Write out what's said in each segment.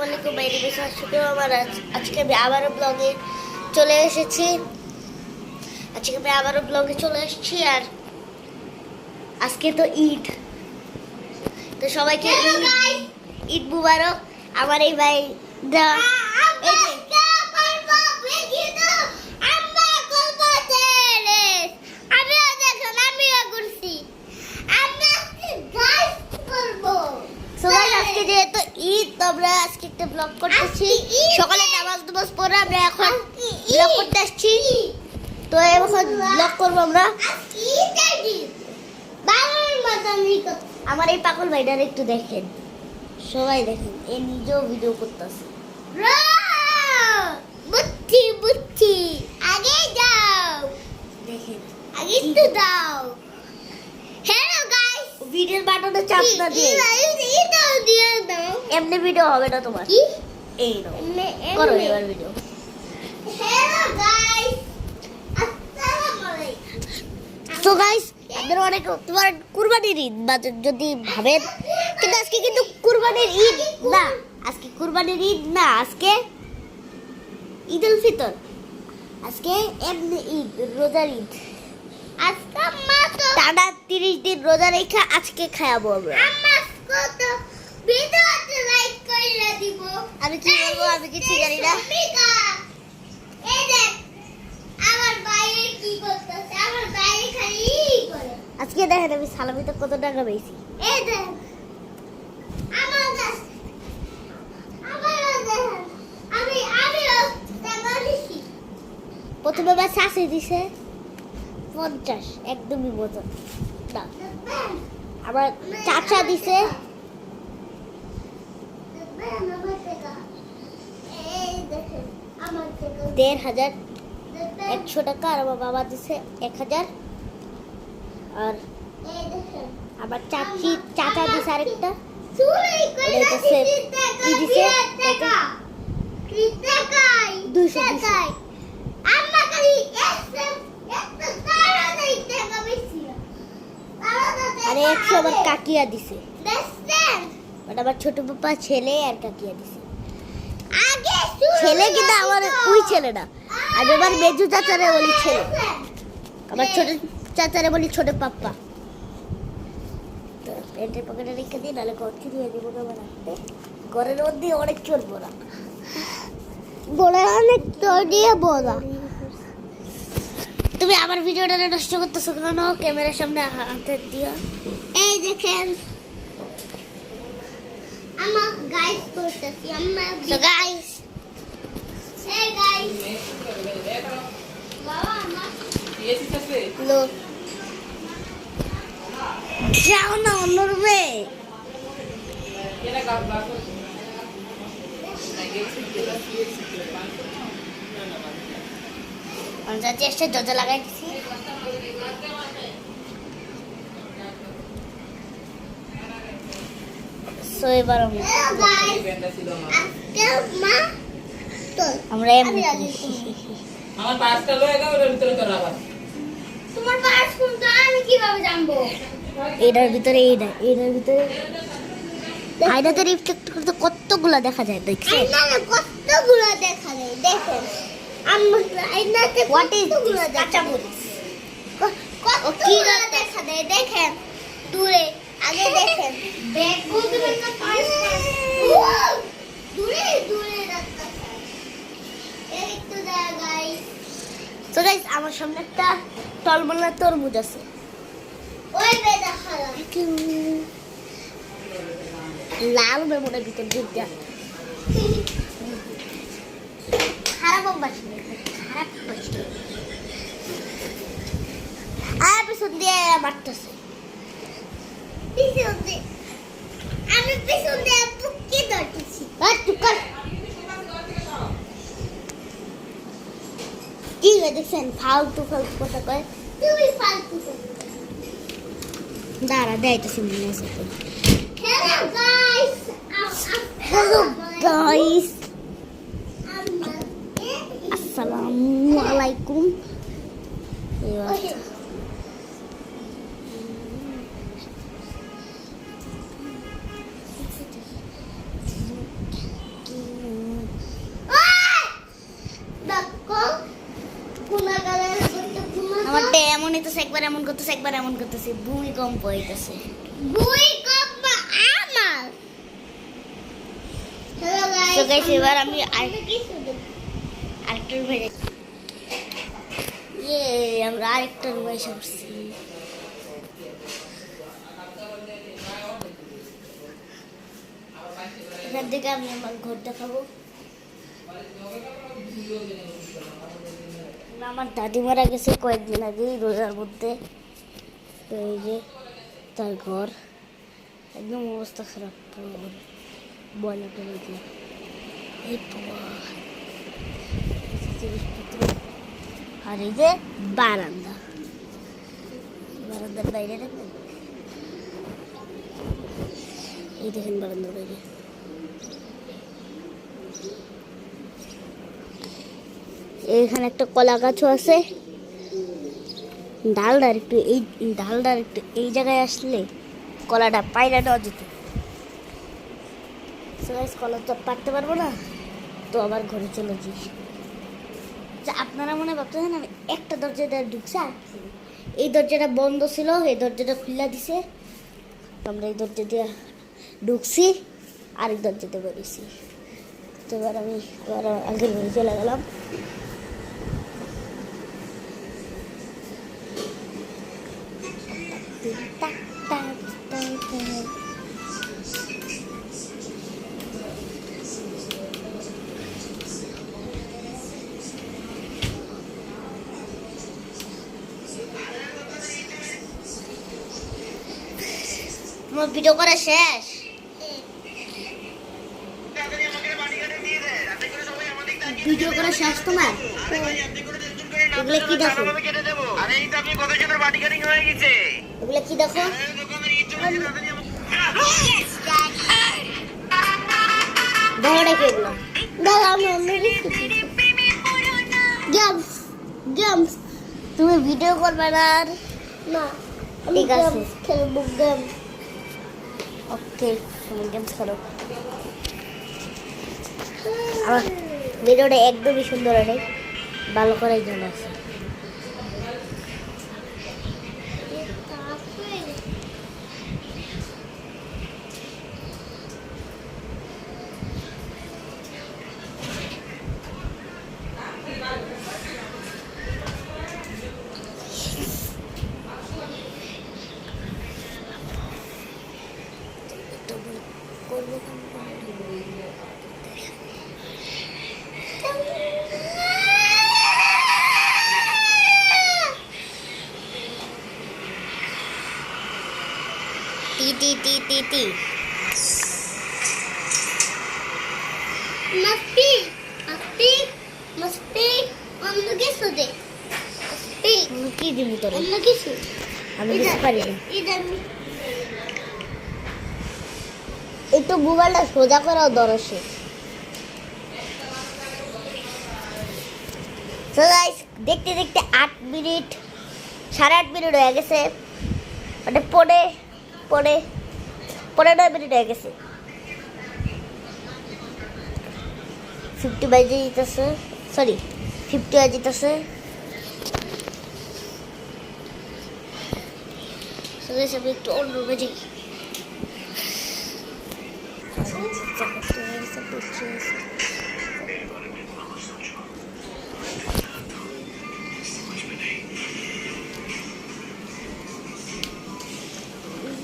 আসসালামু আলাইকুম ভাই বিশ্বাস শুক্র আমার আজকে আমি আবারও ব্লগে চলে এসেছি আর আজকে তো ঈদ তো সবাইকে ঈদ মুবারক আমার এই ভাই আজকে যেহেতু ঈদ তো আমরা আজকে একটা ব্লগ করতেছি সকালে নামাজ পড়ে আমরা এখন ব্লগ করতে আসছি তো এখন ব্লগ করবো আমরা আমার এই পাগল ভাইটার একটু দেখেন সবাই দেখেন এ নিজেও ভিডিও করতেছে বুদ্ধি আগে যাও দেখেন আগে তো দাও হ্যালো গাইস ভিডিওর বাটনে চাপ না দিয়ে দাও এমনি ভিডিও হবে না তোমার কি এই নাও করো এবার ভিডিও হ্যালো গাইস আসসালামু আলাইকুম তো গাইস আপনারা অনেক তোমার কুরবানির ঈদ যদি ভাবেন কিন্তু আজকে কিন্তু কুরবানির ঈদ না আজকে কুরবানির ঈদ না আজকে ঈদ উল ফিতর আজকে এমনি ঈদ রোজার ঈদ আজকে মাত্র টানা 30 দিন রোজা রেখে আজকে খাওয়াবো আমরা তো ভিডিওতে লাইক করে দিব আমি কি বলবো আমি কিছু জানি না এই দেখ আমার বাইরে কি করতেছে আমার বাইরে খালি করে আজকে দেখেন আমি সালামিতে কত টাকা পেয়েছি এই দেখ আমার কাছে আমি টাকা দিছি প্রথমে বা শাসি দিছে 50 একদমই মতো না আবার চাচা দিছে 1,500 টাকা আর আমার বাবা দিছে 1000 আর আবার চাচা দিছে আরেকটা আরে 100 আবার কাকিয়া দিছে ওটা আবার ছোট পাপা ছেলে আর কাকিয়া দিছে ছেলে কিন্তু আমার ওই ছেলে না আমি আবার মেজু চাচারে বলি ছেলে আমার ছোট চাচারে বলি ছোট পাপ্পা তো পেটের পকেটে রেখে দিই নাহলে কচ্ছি দিয়ে দিব কেমন রাখতে ঘরের মধ্যে অনেক চোর বোনা বলে অনেক চোর দিয়ে বোনা তুমি আমার ভিডিওটা নষ্ট করতেছো কেন ক্যামেরার সামনে হাতে দিয়া এই দেখেন আমরা গাইস করতেছি আমরা তো গাইস এই গাইস বাবা মা লো যাও না অন্য রুমে আমরা চেষ্টা দরজা লাগাই দিছি সো এবার আমরা আমার পাঁচটা লয়ে গেল ওর ভিতরে তো রাবার তোমার পার্স কোনটা আমি কিভাবে জানবো এটার ভিতরে হাইডাতে রিফ্লেক্ট করতে কতগুলো দেখা যায় দেখছেন না কতগুলো দেখা যায় দেখেন আমরা আইনাতে কতগুলো দেখা বলি কতগুলো দেখা যায় দেখেন দূরে আগে দেখেন ব্যাক বলতে না পার্স দূরে রাস্তা এই তো গাইস তো গাইস আমার সামনে একটা টলমলা তরমুজ আছে ওই বেদা খালা লাল মেমোনের ভিতর ঢুকে খারাপ অভ্যাস আর পিছন দিয়ে মারতেছে আমি পিছন দিয়ে পুকি ধরতেছি কি দেখছেন ফালতু কথা কয় তুমি ফালতু দাঁড়া দেয়তেছি মনে আছে হ্যালো গাইস আসসালামু আলাইকুম কি একবার এমন করতেছে, একবার এমন করতেছে, ভূমিকম্প হইতেছে। ভূমিকম্প আমার। হ্যালো গাইস, তো গাইস এবার আমি আরেকটা রুমে যাই। আমরা আরেকটা রুমে এসে পড়ছি। এখান থেকে আমি আমার ঘর দেখাবো। আমার দাদি মারা গেছে কয়েকদিন আগে রোজার মধ্যে। তো এই যে তার ঘর, একদম অবস্থা খারাপ, বয়লা করে দিয়ে এই জিনিসপত্র। আর এই যে বারান্দা, বারান্দার বাইরে দেখবেন, এই দেখেন বারান্দার বাইরে। এখানে একটা কলা গাছও আছে। ডালদার একটু এই জায়গায় আসলে কলাটা পায়রা দেওয়া যেত। কলা তো পারতে পারবো না, তো আবার ঘরে চলে যাই। আপনারা মনে ভাবতেছেন আমি একটা দরজা দিয়ে ঢুকছি, এই দরজাটা বন্ধ ছিল, এই দরজাটা খুলে দিছে, আমরা এই দরজা দিয়ে ঢুকছি, আরেক দরজা দিয়ে বেরিয়েছি। তো এবার আমি আবার আগের ঘরে চলে গেলাম। তোমার ভিডিও করা শেষ? ভিডিও করা শেষ তোমার? এগুলো কি দেখো? এগুলো কি দেখো? দেখো কি এগুলো? গেমস। তুমি ভিডিও করবে না? না, ঠিক আছে, খেলবো গেম। ওকে, তুমি গেমস খেলো। আমার ভিডিওটা একদমই সুন্দর আছে, ভালো করাই জন্য আছে। टी मस्ती हम लोग कैसे दे की दिबी তোরে हम लोग कैसे আমি কিছু পারি না। একটু মোবাইলটা সোজা করাও দরকার। তো গাইস দেখতে দেখতে 8 মিনিট 8.5 মিনিট হয়ে গেছে, মানে পড়ে 9 মিনিট হয়ে গেছে। 50 বাজে যেতেছে, সরি 50 বাজে যেতেছে। সব একটু অন্য বাজে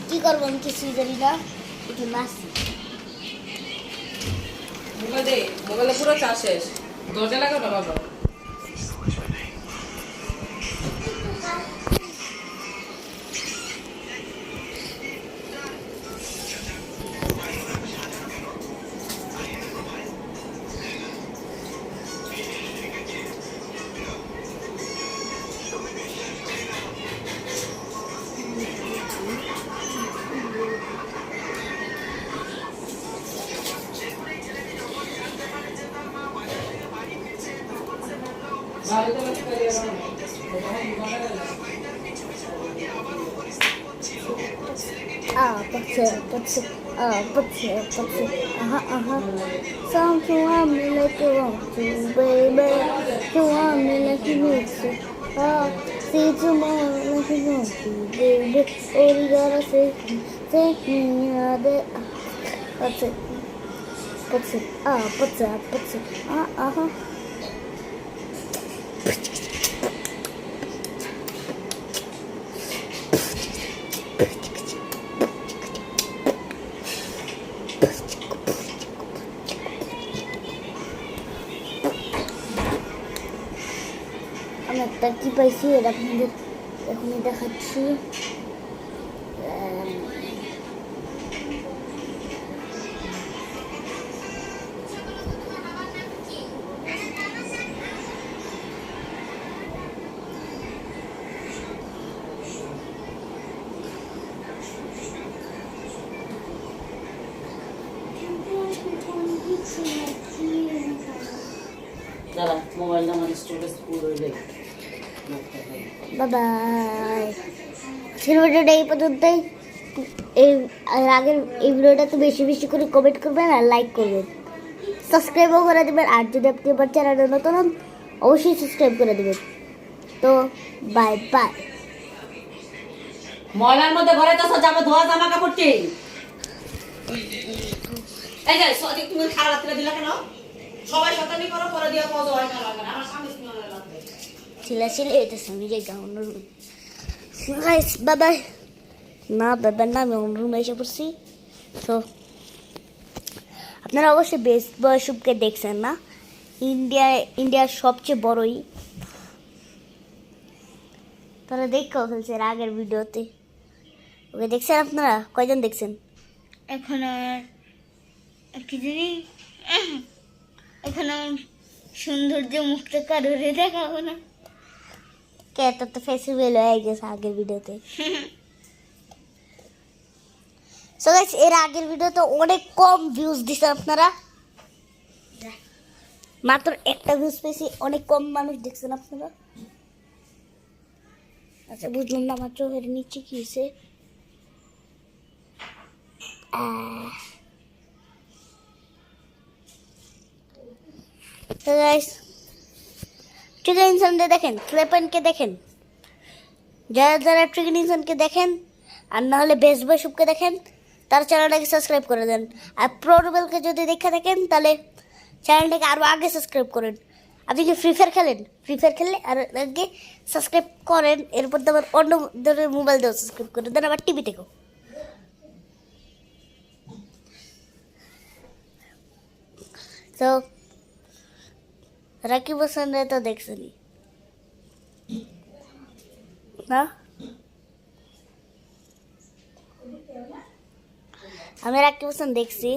কি করবো, আমি কিছুই জানি না, একটু নাচি। মোবাইলে পুরো চার্জ শেষ, দরজা লাগাও না বাবা। Putz. Some to want me like you want to, baby. You want me like you need to. Se tomorrow is not baby, all you gotta say, take me out there. What's it? What's it? What's up? What's it? আমি একটা কি পাইছি এটা আপনাদের এখনই দেখাচ্ছি দাদা মোবাইলটা আমার স্টোরেজ ফুল হয়ে যায় বাবাই আজকের ভিডিওটা এই পর্যন্তই এই আগের এই ভিডিওটাতে বেশি বেশি করে কমেন্ট করবেন আর লাইক করবেন সাবস্ক্রাইবও করে দেবেন আর যদি আপনি আমার চ্যানেলে নতুন হন অবশ্যই সাবস্ক্রাইব করে দেবেন তো বাই বাই ময়লার মধ্যে ঘরে তো যাবো ধোয়া জামা কাপড়টি এই যে তুমি খারাপ রাত্রে দিলা কেন সবাই শতানি করো পরে দিয়া পজ হয় না লাগে আমার সামনে শুনে লাগবে ছিল এটা সামনে যাই গাউন রুম গাইস বাই না বাবা না আমি অন্য রুমে এসে পড়ছি তো আপনারা অবশ্যই বেস্ট বয় শুভকে দেখছেন না ইন্ডিয়ার সবচেয়ে বড়ই তারা দেখেও ফেলছে এর আগের ভিডিওতে ওকে দেখছেন আপনারা কয়জন দেখছেন এখন আর কি জানি এখন সৌন্দর্য মুখটা কারোরে দেখাবো না কে তোর তো ফেস্টিভ্যাল হয়ে গেছে আগের ভিডিওতে সো গাইস এর আগের ভিডিওতে অনেক কম ভিউজ দিছে আপনারা মাত্র একটা ভিউজ পেয়েছি অনেক কম মানুষ দেখছেন আপনারা আচ্ছা বুঝলাম না মাত্র এর নিচে কি হয়েছে তো গাইস ট্রিগার ইনসানকে দেখেন ক্লেপেনকে দেখেন যারা যারা ট্রিগার ইনসানকে দেখেন আর না হলে বেস্ট বয় শুভকে দেখেন তার চ্যানেলটাকে সাবস্ক্রাইব করে দেন আর প্রোরবেলকে যদি দেখে থাকেন তাহলে চ্যানেলটাকে আরও আগে সাবস্ক্রাইব করেন আপনি কি ফ্রি ফায়ার খেলেন ফ্রি ফায়ার খেললে আর আগে সাবস্ক্রাইব করেন এরপর তো আবার অন্য ধরনের মোবাইল দিয়েও সাবস্ক্রাইব করে দেন আবার টিভি থেকেও তো রাকিব হাসানরে তো দেখছেনই না আমি রাকিব হাসান দেখছি